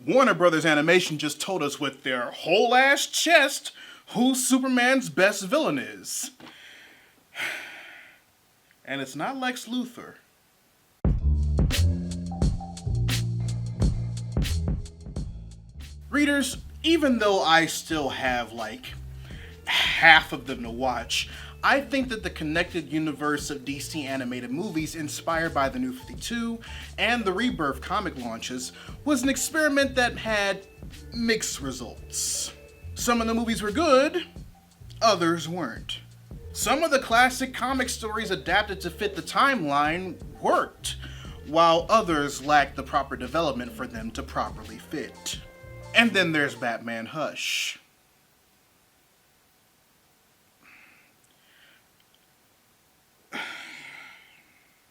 Warner Brothers Animation just told us with their whole ass chest who Superman's best villain is. And it's not Lex Luthor. Readers, even though I still have like half of them to watch, I think that the connected universe of DC animated movies inspired by the New 52 and the Rebirth comic launches was an experiment that had mixed results. Some of the movies were good, others weren't. Some of the classic comic stories adapted to fit the timeline worked, while others lacked the proper development for them to properly fit. And then there's Batman Hush.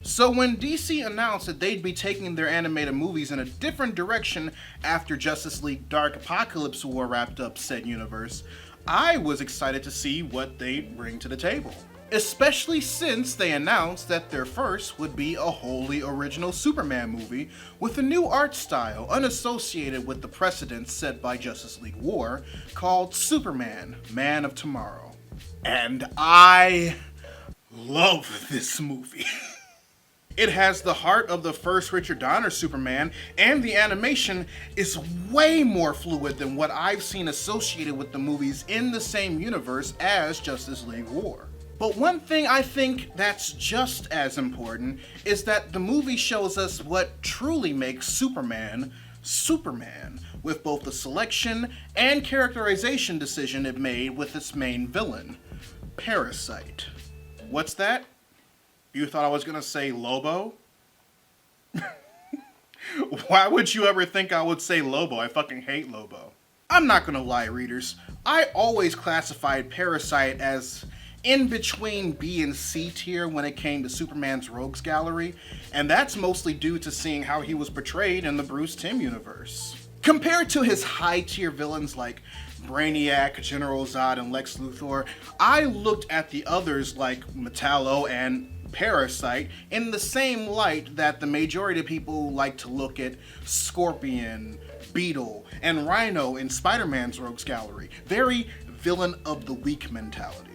So when DC announced that they'd be taking their animated movies in a different direction after Justice League Dark Apocalypse War wrapped up said universe, I was excited to see what they'd bring to the table. Especially since they announced that their first would be a wholly original Superman movie with a new art style unassociated with the precedents set by Justice League War called Superman, Man of Tomorrow. And I love this movie. It has the heart of the first Richard Donner Superman, and the animation is way more fluid than what I've seen associated with the movies in the same universe as Justice League War. But one thing I think that's just as important is that the movie shows us what truly makes Superman, Superman, with both the selection and characterization decision it made with its main villain, Parasite. What's that? You thought I was gonna say Lobo? Why would you ever think I would say Lobo? I fucking hate Lobo. I'm not gonna lie, readers. I always classified Parasite as in between B and C tier when it came to Superman's Rogues Gallery, and that's mostly due to seeing how he was portrayed in the Bruce Timm universe. Compared to his high tier villains like Brainiac, General Zod, and Lex Luthor, I looked at the others like Metallo and Parasite in the same light that the majority of people like to look at Scorpion, Beetle, and Rhino in Spider-Man's Rogues Gallery. Very villain of the week mentality.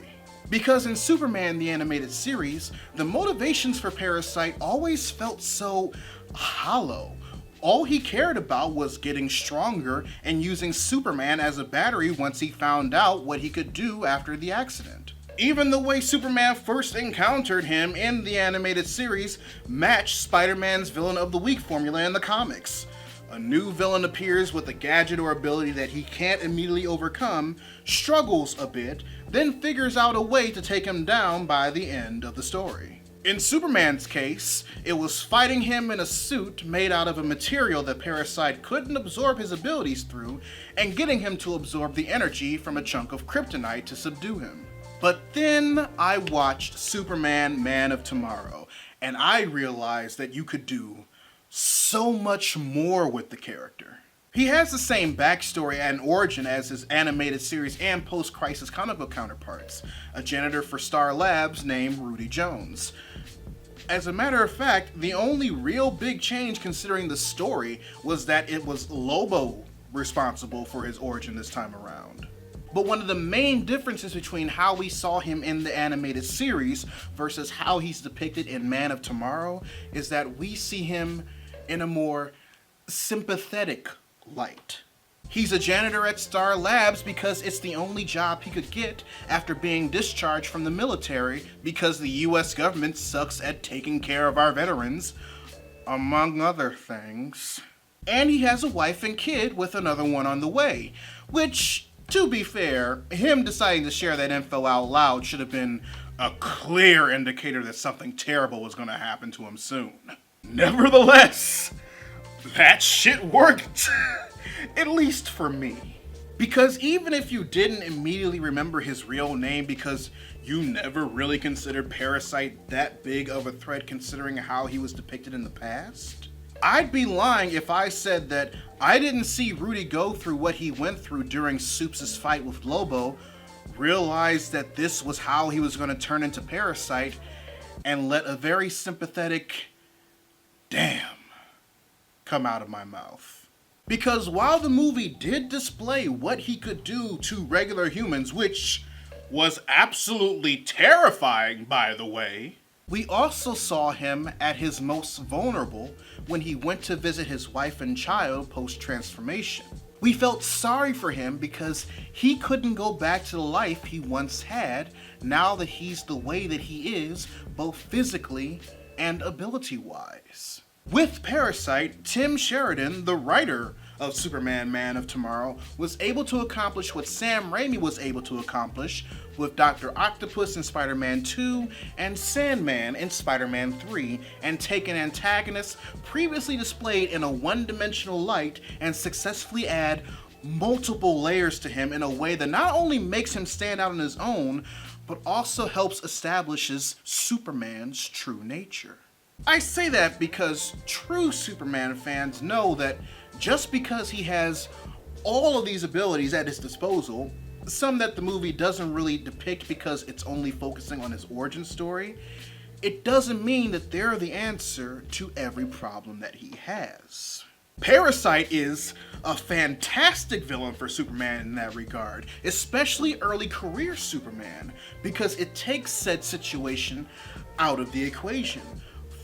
Because in Superman the Animated Series, the motivations for Parasite always felt so hollow. All he cared about was getting stronger and using Superman as a battery once he found out what he could do after the accident. Even the way Superman first encountered him in the animated series matched Spider-Man's Villain of the Week formula in the comics. A new villain appears with a gadget or ability that he can't immediately overcome, struggles a bit, then figures out a way to take him down by the end of the story. In Superman's case, it was fighting him in a suit made out of a material that Parasite couldn't absorb his abilities through, and getting him to absorb the energy from a chunk of kryptonite to subdue him. But then I watched Superman, Man of Tomorrow, and I realized that you could do so much more with the character. He has the same backstory and origin as his animated series and post-crisis comic book counterparts, a janitor for Star Labs named Rudy Jones. As a matter of fact, the only real big change considering the story was that it was Lobo responsible for his origin this time around. But one of the main differences between how we saw him in the animated series versus how he's depicted in Man of Tomorrow is that we see him in a more sympathetic light. He's a janitor at Star Labs because it's the only job he could get after being discharged from the military because the US government sucks at taking care of our veterans, among other things. And he has a wife and kid with another one on the way, which, to be fair, him deciding to share that info out loud should have been a clear indicator that something terrible was going to happen to him soon. Nevertheless, that shit worked. At least for me. Because even if you didn't immediately remember his real name because you never really considered Parasite that big of a threat considering how he was depicted in the past, I'd be lying if I said that I didn't see Rudy go through what he went through during Supes' fight with Lobo, realize that this was how he was going to turn into Parasite, and let a very sympathetic damn come out of my mouth. Because while the movie did display what he could do to regular humans, which was absolutely terrifying, by the way, we also saw him at his most vulnerable when he went to visit his wife and child post-transformation. We felt sorry for him because he couldn't go back to the life he once had now that he's the way that he is, both physically and ability-wise. With Parasite, Tim Sheridan, the writer of Superman Man of Tomorrow, was able to accomplish what Sam Raimi was able to accomplish with Dr. Octopus in Spider-Man 2 and Sandman in Spider-Man 3, and take an antagonist previously displayed in a one-dimensional light and successfully add multiple layers to him in a way that not only makes him stand out on his own, but also helps establishes Superman's true nature. I say that because true Superman fans know that just because he has all of these abilities at his disposal, some that the movie doesn't really depict because it's only focusing on his origin story, it doesn't mean that they're the answer to every problem that he has. Parasite is a fantastic villain for Superman in that regard, especially early career Superman, because it takes said situation out of the equation,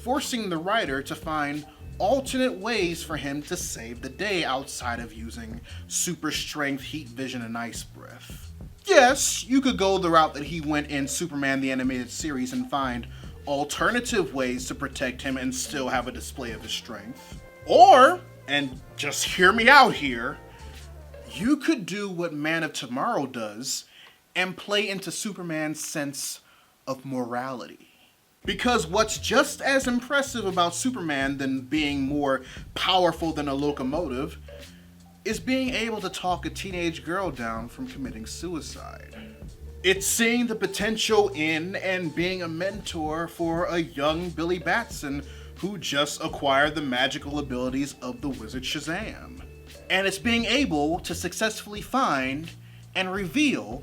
forcing the writer to find alternate ways for him to save the day outside of using super strength, heat vision, and ice breath. Yes, you could go the route that he went in Superman the Animated Series and find alternative ways to protect him and still have a display of his strength. Or, and just hear me out here, you could do what Man of Tomorrow does and play into Superman's sense of morality. Because what's just as impressive about Superman than being more powerful than a locomotive is being able to talk a teenage girl down from committing suicide. It's seeing the potential in and being a mentor for a young Billy Batson who just acquired the magical abilities of the wizard Shazam. And it's being able to successfully find and reveal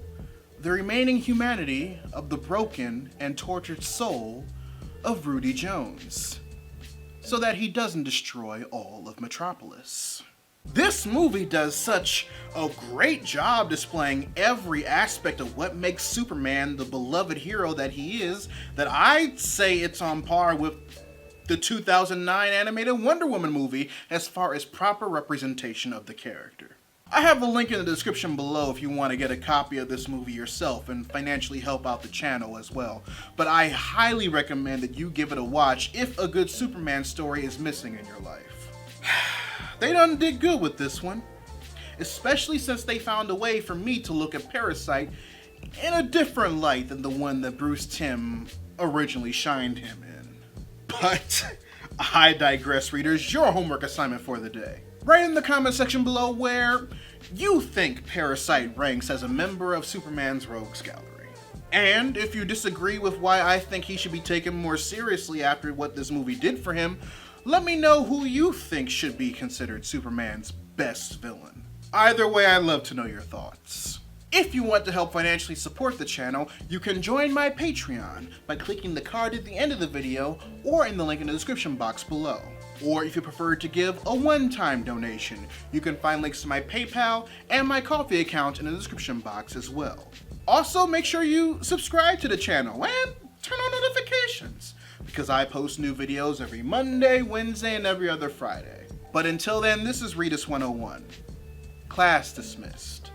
the remaining humanity of the broken and tortured soul of Rudy Jones, so that he doesn't destroy all of Metropolis. This movie does such a great job displaying every aspect of what makes Superman the beloved hero that he is, that I'd say it's on par with the 2009 animated Wonder Woman movie as far as proper representation of the character. I have a link in the description below if you want to get a copy of this movie yourself and financially help out the channel as well. But I highly recommend that you give it a watch if a good Superman story is missing in your life. They done did good with this one, especially since they found a way for me to look at Parasite in a different light than the one that Bruce Timm originally shined him in. But I digress, readers. Your homework assignment for the day. Write in the comment section below where you think Parasite ranks as a member of Superman's Rogues Gallery. And if you disagree with why I think he should be taken more seriously after what this movie did for him, let me know who you think should be considered Superman's best villain. Either way, I'd love to know your thoughts. If you want to help financially support the channel, you can join my Patreon by clicking the card at the end of the video or in the link in the description box below. Or if you prefer to give a one-time donation, you can find links to my PayPal and my Ko-fi account in the description box as well. Also, make sure you subscribe to the channel and turn on notifications, because I post new videos every Monday, Wednesday, and every other Friday. But until then, this is Readus 101. Class dismissed.